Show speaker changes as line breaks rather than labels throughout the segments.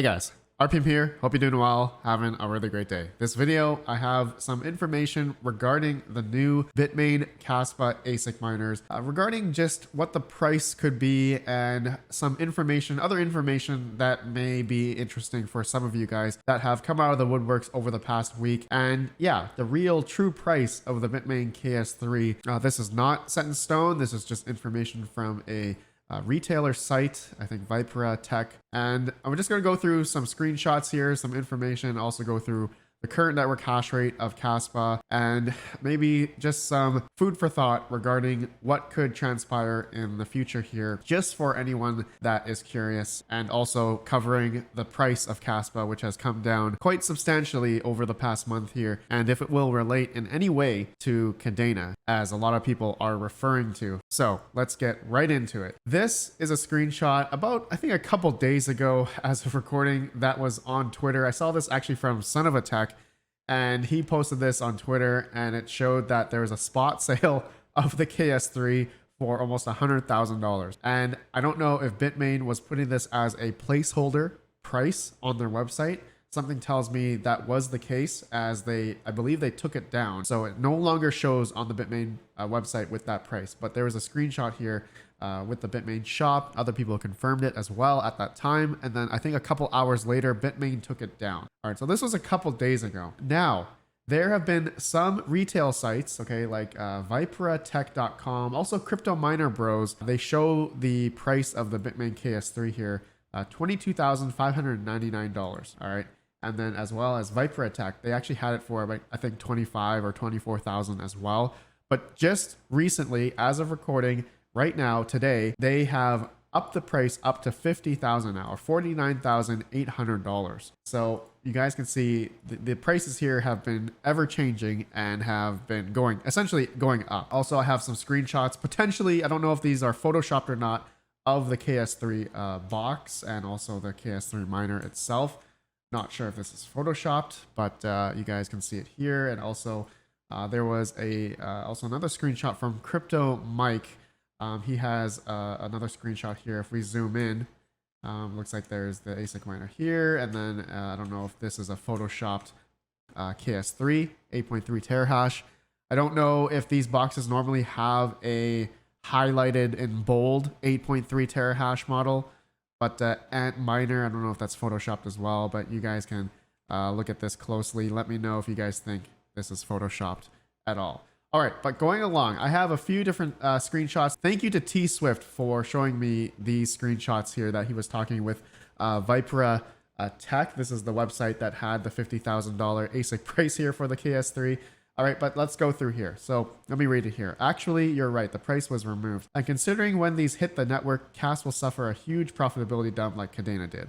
Hey guys, RPM here. Hope you're doing well, having a really great day. This video, I have some information regarding the new Bitmain Kaspa ASIC miners, regarding just what the price could be and some information, other information that may be interesting for some of you guys that have come out of the woodworks over the past week. And yeah, the real true price of the Bitmain KS3. This is not set in stone. This is just information from a retailer site, I think Vipera Tech. And I'm just going to go through some screenshots here, some information, also go through the current network hash rate of Kaspa, and maybe just some food for thought regarding what could transpire in the future here, just for anyone that is curious, and also covering the price of Kaspa, which has come down quite substantially over the past month here, and if it will relate in any way to Kadena, as a lot of people are referring to. So let's get right into it. This is a screenshot about, I think, a couple days ago as of recording, that was on Twitter. I saw this actually from Son of a Tech, and he posted this on Twitter, and it showed that there was a spot sale of the KS3 for almost $100,000. And I don't know if Bitmain was putting this as a placeholder price on their website. Something tells me that was the case, as I believe they took it down. So it no longer shows on the Bitmain website with that price. But there was a screenshot here with the Bitmain shop. Other people confirmed it as well at that time. And then I think a couple hours later, Bitmain took it down. All right, so this was a couple days ago. Now, there have been some retail sites, okay, like ViperaTech.com, also Crypto Miner Bros. They show the price of the Bitmain KS3 here, $22,599. All right. And then as well as Vipera Tech, they actually had it for about, I think, 25 or 24,000 as well. But just recently, as of recording right now, today, they have upped the price up to 50,000 now, or $49,800. So you guys can see the prices here have been ever changing and have been essentially going up. Also, I have some screenshots, potentially, I don't know if these are photoshopped or not, of the KS3 box and also the KS3 miner itself. Not sure if this is photoshopped, but you guys can see it here. And also there was also another screenshot from Crypto Mike. He has another screenshot here. If we zoom in, looks like there's the ASIC miner here. And then I don't know if this is a photoshopped KS3 8.3 terahash. I don't know if these boxes normally have a highlighted in bold 8.3 terahash model. But Ant Miner, I don't know if that's photoshopped as well, but you guys can look at this closely. Let me know if you guys think this is photoshopped at all. All right, but going along, I have a few different screenshots. Thank you to T-Swift for showing me these screenshots here that he was talking with Vipera Tech. This is the website that had the $50,000 ASIC price here for the KS3. All right, but let's go through here. So let me read it here. Actually, you're right. The price was removed. And considering when these hit the network, CAS will suffer a huge profitability dump like Kadena did.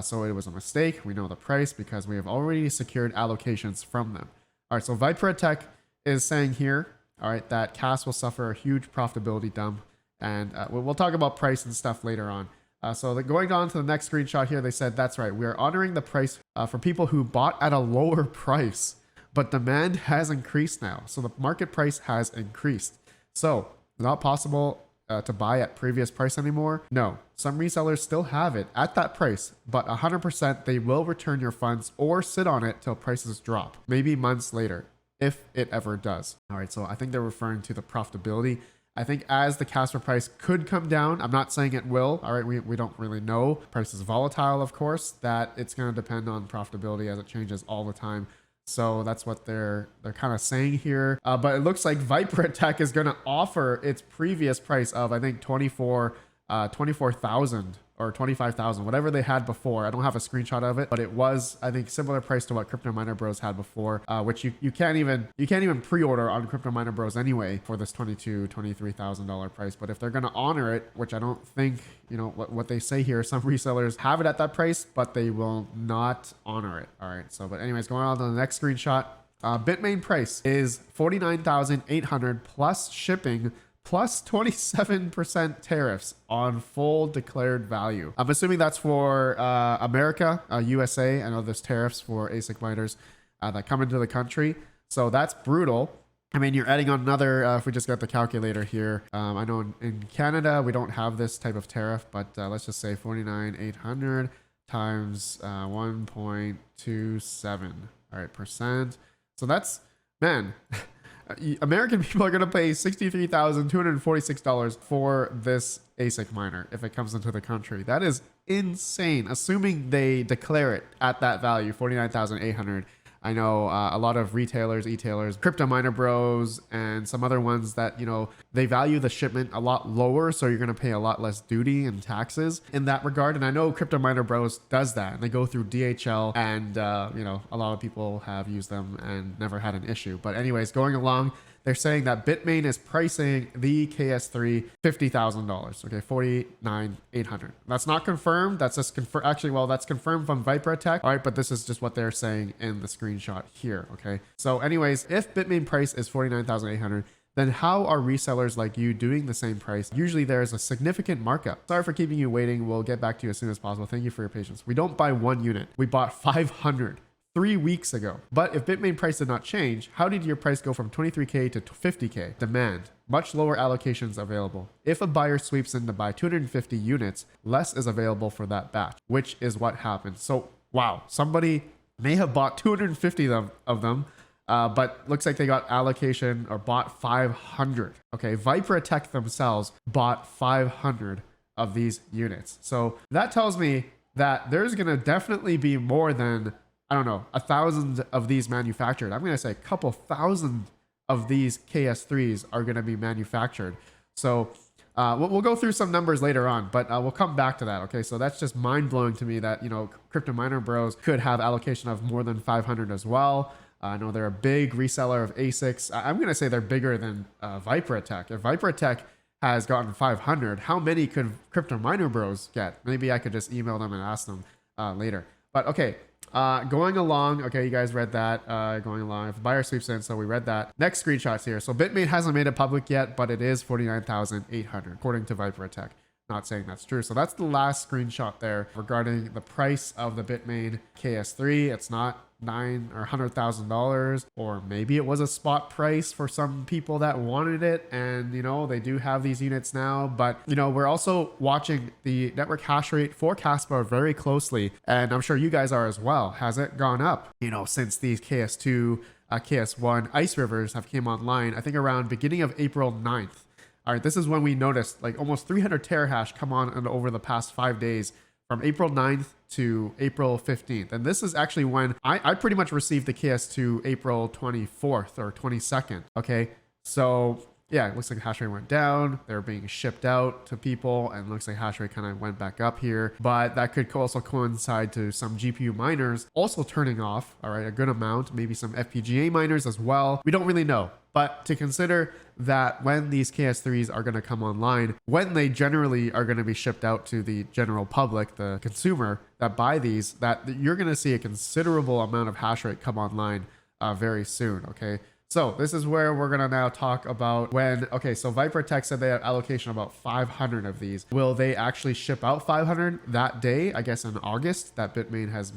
So it was a mistake. We know the price because we have already secured allocations from them. All right, so Vipera Tech is saying here, all right, that CAS will suffer a huge profitability dump. And we'll talk about price and stuff later on. So going on to the next screenshot here, they said, that's right. We are honoring the price for people who bought at a lower price. But demand has increased now. So the market price has increased. So not possible to buy at previous price anymore. No, some resellers still have it at that price, but 100% they will return your funds or sit on it till prices drop, maybe months later, if it ever does. All right, so I think they're referring to the profitability. I think as the Kaspa price could come down, I'm not saying it will. All right, we don't really know. Price is volatile, of course, that it's going to depend on profitability as it changes all the time. So that's what they're kind of saying here. But it looks like Vipera Tech is going to offer its previous price of, I think, 24,000 or 25,000, whatever they had before. I don't have a screenshot of it, but it was, I think, similar price to what Crypto Miner Bros had before, which you can't even pre-order on Crypto Miner Bros anyway for this $23,000 price. But if they're going to honor it, which I don't think, you know, what they say here, some resellers have it at that price, but they will not honor it. All right. So, but anyways, going on to the next screenshot, Bitmain price is 49,800 plus shipping plus 27% tariffs on full declared value. I'm assuming that's for America, USA. I know there's tariffs for ASIC miners that come into the country. So that's brutal. I mean, you're adding on another, if we just got the calculator here. I know in Canada, we don't have this type of tariff, but let's just say 49,800 times 1.27. All right, percent. So that's, man, American people are going to pay $63,246 for this ASIC miner if it comes into the country. That is insane, assuming they declare it at that value, 49,800. I know a lot of retailers, e-tailers, crypto miner bros, and some other ones that, you know, they value the shipment a lot lower. So you're going to pay a lot less duty and taxes in that regard. And I know crypto miner bros does that, and they go through DHL, and, you know, a lot of people have used them and never had an issue. But anyways, going along, they're saying that Bitmain is pricing the KS3 $50,000. Okay, 49,800. That's not confirmed. That's just confirmed. Actually, well, that's confirmed from Vipera Tech. All right, but this is just what they're saying in the screenshot here. Okay, so anyways, if Bitmain price is 49,800, then how are resellers like you doing the same price? Usually there is a significant markup. Sorry for keeping you waiting. We'll get back to you as soon as possible. Thank you for your patience. We don't buy one unit. We bought 500. 3 weeks ago. But if Bitmain price did not change, how did your price go from 23K to 50K? Demand. Much lower allocations available. If a buyer sweeps in to buy 250 units, less is available for that batch, which is what happened. So, wow, somebody may have bought 250 of them, but looks like they got allocation or bought 500. Okay, Vipera Tech themselves bought 500 of these units. So that tells me that there's going to definitely be more than, I don't know, 1,000 of these manufactured. I'm going to say a couple thousand of these KS3s are going to be manufactured. So we'll go through some numbers later on, but we'll come back to that. Okay, so that's just mind blowing to me that, you know, crypto miner bros could have allocation of more than 500 as well. I know they're a big reseller of ASICs. I'm going to say they're bigger than Vipera Tech. If Vipera Tech has gotten 500, how many could crypto miner bros get? Maybe I could just email them and ask them later. But okay. Going along, okay, you guys read that. Going along, if the buyer sweeps in, so we read that. Next screenshots here. So Bitmain hasn't made it public yet, but it is 49,800 according to Vipera Tech. Not saying that's true. So that's the last screenshot there regarding the price of the Bitmain KS3. It's not $900,000 or $100,000, or maybe it was a spot price for some people that wanted it, and you know, they do have these units now. But you know, we're also watching the network hash rate for Kaspa very closely, and I'm sure you guys are as well. Has it gone up, you know, since these KS2 KS1 ice rivers have came online? I think around beginning of April 9th. All right, this is when we noticed like almost 300 terahash come on and over the past 5 days, from April 9th to April 15th. And this is actually when I pretty much received the KS2 April 24th or 22nd. Okay, so yeah, it looks like hash rate went down. They're being shipped out to people, and looks like hash rate kind of went back up here. But that could also coincide to some GPU miners also turning off, all right, a good amount, maybe some FPGA miners as well. We don't really know. But to consider that when these KS3s are going to come online, when they generally are going to be shipped out to the general public, the consumer that buy these, that you're going to see a considerable amount of hash rate come online very soon, okay? So this is where we're going to now talk about when, okay, so Vipera Tech said they have allocation of about 500 of these. Will they actually ship out 500 that day? I guess in August, that Bitmain has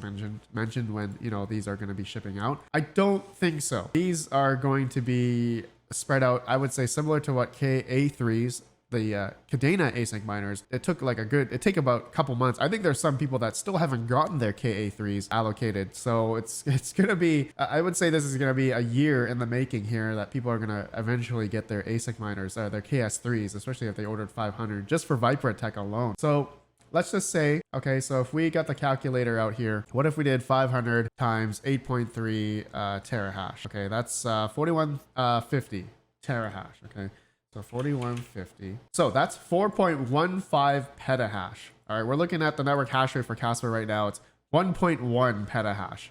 mentioned when, you know, these are going to be shipping out. I don't think so. These are going to be spread out, I would say, similar to what KA3s, the Kadena ASIC miners, it took about a couple months. I think there's some people that still haven't gotten their KA3s allocated. So it's going to be, I would say this is going to be a year in the making here, that people are going to eventually get their ASIC miners, their KS3s, especially if they ordered 500 just for Vipera Tech alone. So let's just say, okay, so if we got the calculator out here, what if we did 500 times 8.3 terahash? Okay, that's 4150 terahash, okay? So 4150. So that's 4.15 petahash. All right, we're looking at the network hash rate for Kaspa right now. It's 1.1 petahash.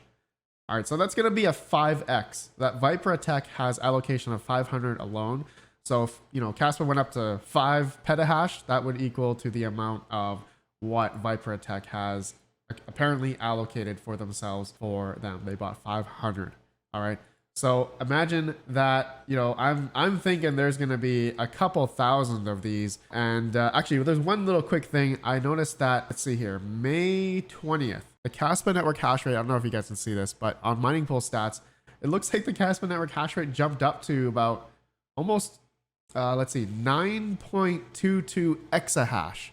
All right, so that's going to be a 5x. That Vipera Tech has allocation of 500 alone. So if, you know, Kaspa went up to 5 petahash, that would equal to the amount of what Vipera Tech has apparently allocated for themselves for them. They bought 500. All right. So imagine that, you know, I'm thinking there's going to be a couple thousand of these. And actually, there's one little quick thing. I noticed that, let's see here, May 20th, the Kaspa network hash rate, I don't know if you guys can see this, but on Mining Pool stats, it looks like the Kaspa network hash rate jumped up to about almost, let's see, 9.22 exahash.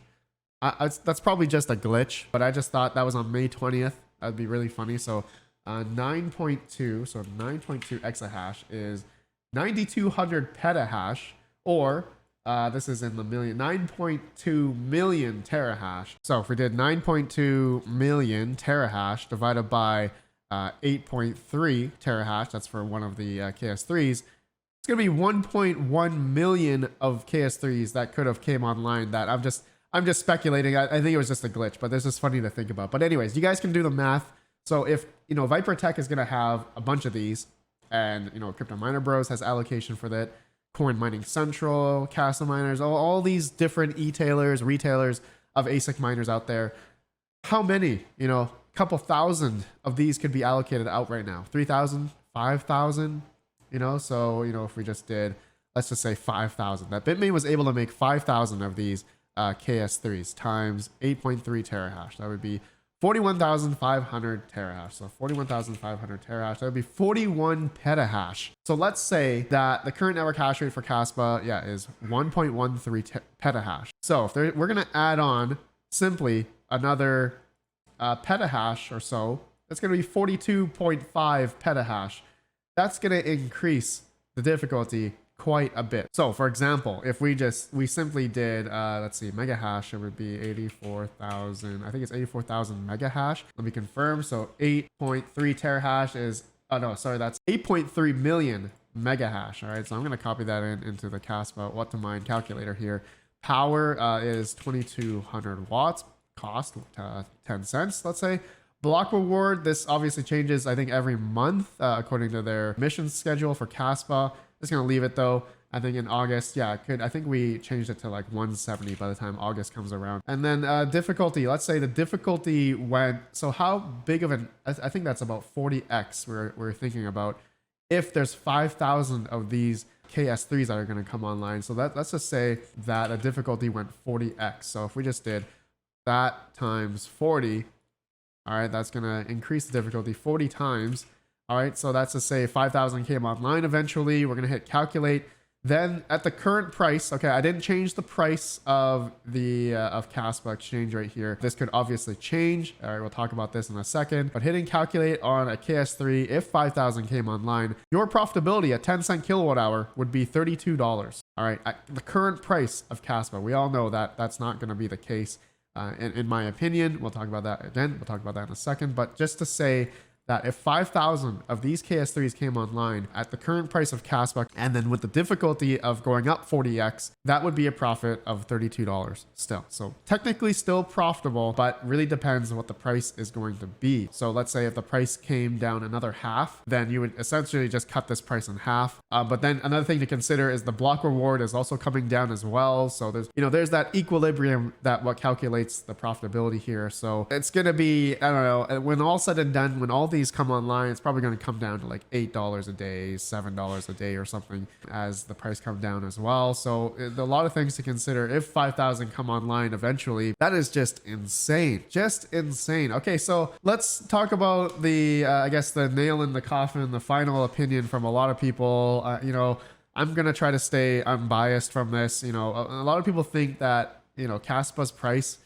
That's probably just a glitch, but I just thought that was on May 20th. That'd be really funny. So 9.2, so 9.2 exahash is 9,200 petahash, or this is in the million, 9.2 million terahash. So if we did 9.2 million terahash divided by 8.3 terahash, that's for one of the KS3s, it's going to be 1.1 million of KS3s that could have came online. That I'm just speculating. I think it was just a glitch, but this is funny to think about. But anyways, you guys can do the math. So if, Vipera Tech is going to have a bunch of these, and, Crypto Miner Bros has allocation for that, Coin Mining Central, Kaspa miners, all these different e-tailers, retailers of ASIC miners out there, how many, couple thousand of these could be allocated out right now? 3,000, 5,000, so, if we just did, let's just say 5,000, that Bitmain was able to make 5,000 of these KS3s times 8.3 terahash. That would be 41,500 terahash. So 41,500 terahash, that would be 41 petahash. So let's say that the current network hash rate for Kaspa, is 1.13 petahash. So if we're going to add on simply another petahash or so, that's going to be 42.5 petahash. That's going to increase the difficulty quite a bit. So for example, if we simply did, let's see, mega hash, it would be 84,000. I think it's 84,000 mega hash. Let me confirm. So 8.3 terahash is, oh no, sorry, that's 8.3 million mega hash. All right. So I'm going to copy that into the Kaspa what to mine calculator here. Power is 2,200 watts, cost 10 cents, let's say. Block reward, this obviously changes, I think, every month, according to their mission schedule for Kaspa. Just gonna leave it though. I think in August, I think we changed it to like 170 by the time August comes around. And then difficulty, let's say the difficulty went, so how big of an, I think that's about 40x we're thinking about if there's 5,000 of these KS3s that are gonna come online. So let's just say that a difficulty went 40x. So if we just did that times 40, all right, that's gonna increase the difficulty 40 times. All right, so that's to say 5,000 came online eventually. We're going to hit calculate. Then at the current price, okay, I didn't change the price of the of Kaspa exchange right here. This could obviously change. All right, we'll talk about this in a second. But hitting calculate on a KS3, if 5,000 came online, your profitability at 10 cent kilowatt hour would be $32. All right, at the current price of Kaspa, we all know that that's not going to be the case. In my opinion, we'll talk about that again. We'll talk about that in a second. But just to say that if 5,000 of these KS3s came online at the current price of Kaspa, and then with the difficulty of going up 40x, that would be a profit of $32 still. So technically still profitable, but really depends on what the price is going to be. So let's say if the price came down another half, then you would essentially just cut this price in half. But then another thing to consider is the block reward is also coming down as well. So there's that equilibrium that what calculates the profitability here. So it's going to be, I don't know, when all said and done, when all these come online, it's probably going to come down to like $8 a day, $7 a day or something as the price comes down as well. So a lot of things to consider. If 5,000 come online eventually, that is just insane. Just insane. Okay, so let's talk about the, I guess the nail in the coffin, the final opinion from a lot of people. I'm going to try to stay unbiased from this. A lot of people think that, Kaspa's price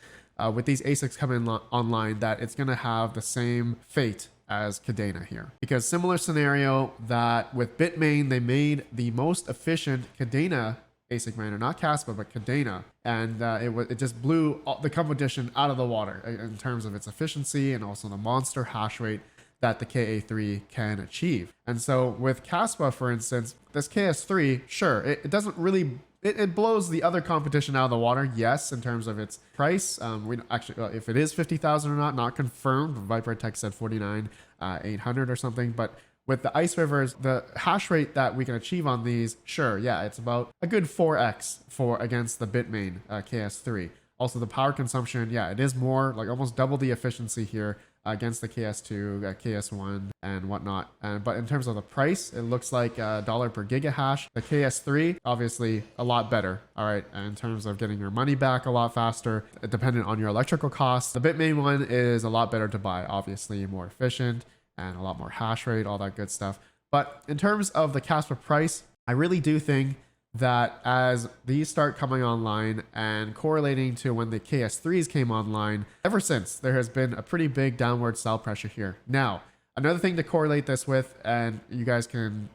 with these ASICs coming online, that it's going to have the same fate as Kadena here, because similar scenario that with Bitmain, they made the most efficient Kadena ASIC miner, not Kaspa, but Kadena, and it just blew the competition out of the water in terms of its efficiency and also the monster hash rate that the KA3 can achieve. And so with Kaspa, for instance, this KS3, sure, it doesn't really, it blows the other competition out of the water, yes, in terms of its price. We actually, if it is 50,000 or not confirmed. Vipera Tech said 49,800 or something. But with the ice rivers, the hash rate that we can achieve on these, sure, it's about a good 4x against the Bitmain KS3. Also, the power consumption, it is more, like almost double the efficiency here against the KS2, KS1, and whatnot. But in terms of the price, it looks like $1 per gigahash. The KS3, obviously a lot better, all right, in terms of getting your money back a lot faster, dependent on your electrical costs. The Bitmain one is a lot better to buy, obviously more efficient and a lot more hash rate, all that good stuff. But in terms of the Kaspa price, I really do think that as these start coming online and correlating to when the KS3s came online, ever since there has been a pretty big downward sell pressure here. Now, another thing to correlate this with, and you guys can,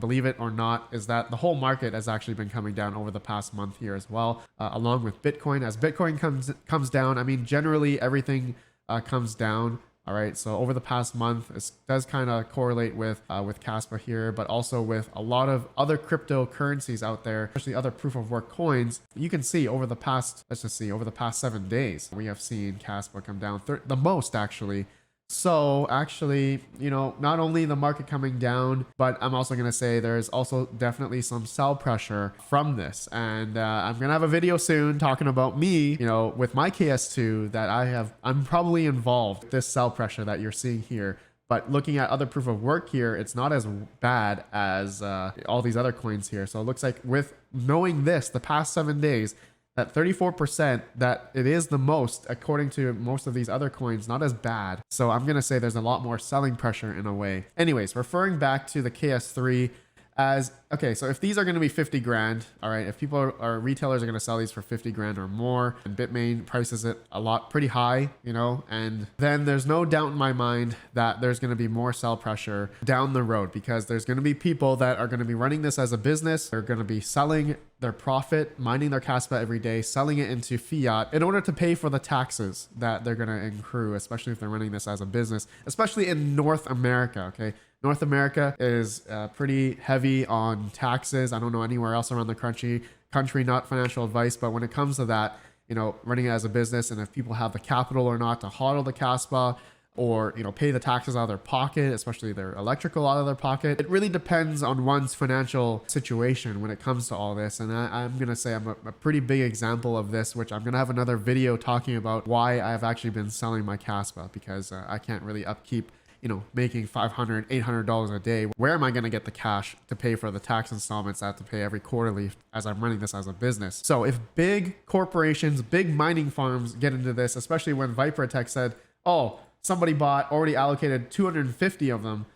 believe it or not, is that the whole market has actually been coming down over the past month here as well, along with Bitcoin. As Bitcoin comes down, I mean, generally everything comes down. All right, so over the past month, it does kind of correlate with Kaspa here, but also with a lot of other cryptocurrencies out there, especially other proof of work coins. You can see over the past, over the past 7 days, we have seen Kaspa come down the most actually. So actually, not only the market coming down, but I'm also going to say there's also definitely some sell pressure from this. And I'm going to have a video soon talking about me, with my KS2 that I'm probably involved with this sell pressure that you're seeing here. But looking at other proof of work here, it's not as bad as all these other coins here. So it looks like with knowing this, the past 7 days, that 34%, that it is the most according to most of these other coins, not as bad. So I'm going to say there's a lot more selling pressure in a way. Anyways, referring back to the KS3 okay, so if these are going to be 50 grand, all right, if people retailers are going to sell these for 50 grand or more, and Bitmain prices it pretty high, and then there's no doubt in my mind that there's going to be more sell pressure down the road, because there's going to be people that are going to be running this as a business. They're going to be selling their profit, mining their Kaspa every day, selling it into fiat in order to pay for the taxes that they're going to accrue, especially if they're running this as a business, especially in North America, okay? North America is pretty heavy on taxes. I don't know anywhere else around the country, not financial advice, but when it comes to that, running it as a business, and if people have the capital or not to hodl the Kaspa, or pay the taxes out of their pocket, especially their electrical out of their pocket. It really depends on one's financial situation when it comes to all this. And I'm gonna say I'm a pretty big example of this, which I'm gonna have another video talking about why I've actually been selling my Kaspa, because I can't really upkeep making $500, $800 a day. Where am I going to get the cash to pay for the tax installments I have to pay every quarterly as I'm running this as a business? So if big corporations, big mining farms get into this, especially when Vipera Tech said, oh, somebody already allocated 250 of them,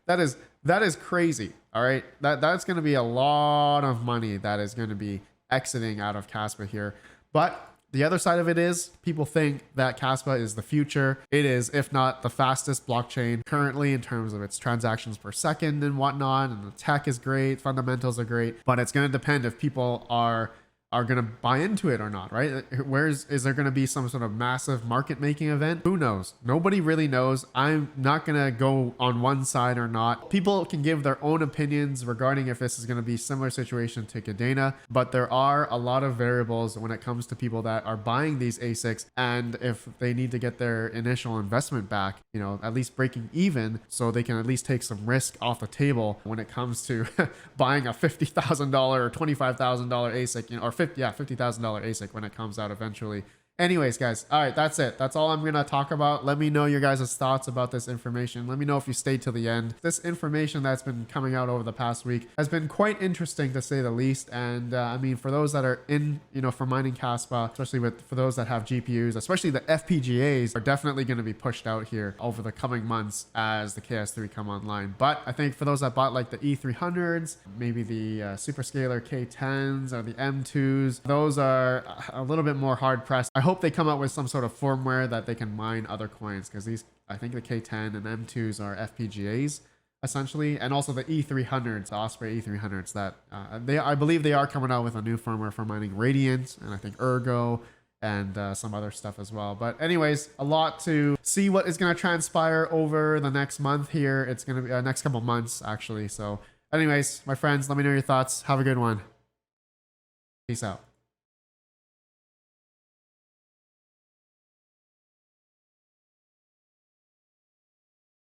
that is crazy. All right. That's going to be a lot of money that is going to be exiting out of Kaspa here. But the other side of it is people think that Kaspa is the future. It is, if not the fastest blockchain currently in terms of its transactions per second and whatnot. And the tech is great. Fundamentals are great. But it's going to depend if people are going to buy into it or not, right? Is there going to be some sort of massive market making event? Who knows? Nobody really knows. I'm not going to go on one side or not. People can give their own opinions regarding if this is going to be a similar situation to Kadena, but there are a lot of variables when it comes to people that are buying these ASICs, and if they need to get their initial investment back, at least breaking even, so they can at least take some risk off the table when it comes to buying a $50,000 or $25,000 ASIC, or $50,000 ASIC when it comes out eventually. Anyways, guys, all right, that's it. That's all I'm going to talk about. Let me know your guys' thoughts about this information. Let me know if you stayed till the end. This information that's been coming out over the past week has been quite interesting, to say the least. And I mean, for those that are in, for mining Kaspa, especially for those that have GPUs, especially the FPGAs, are definitely going to be pushed out here over the coming months as the KS3 come online. But I think for those that bought like the E300s, maybe the Superscalar K10s or the M2s, those are a little bit more hard pressed. I hope they come out with some sort of firmware that they can mine other coins, because I think the K10 and M2s are FPGAs essentially, and also the E300s, the Osprey E300s, that I believe they are coming out with a new firmware for mining Radiant, and I think Ergo, and some other stuff as well. But anyways, a lot to see what is going to transpire over the next month here. It's going to be next couple months actually. So anyways, my friends, let me know your thoughts. Have a good one. Peace out.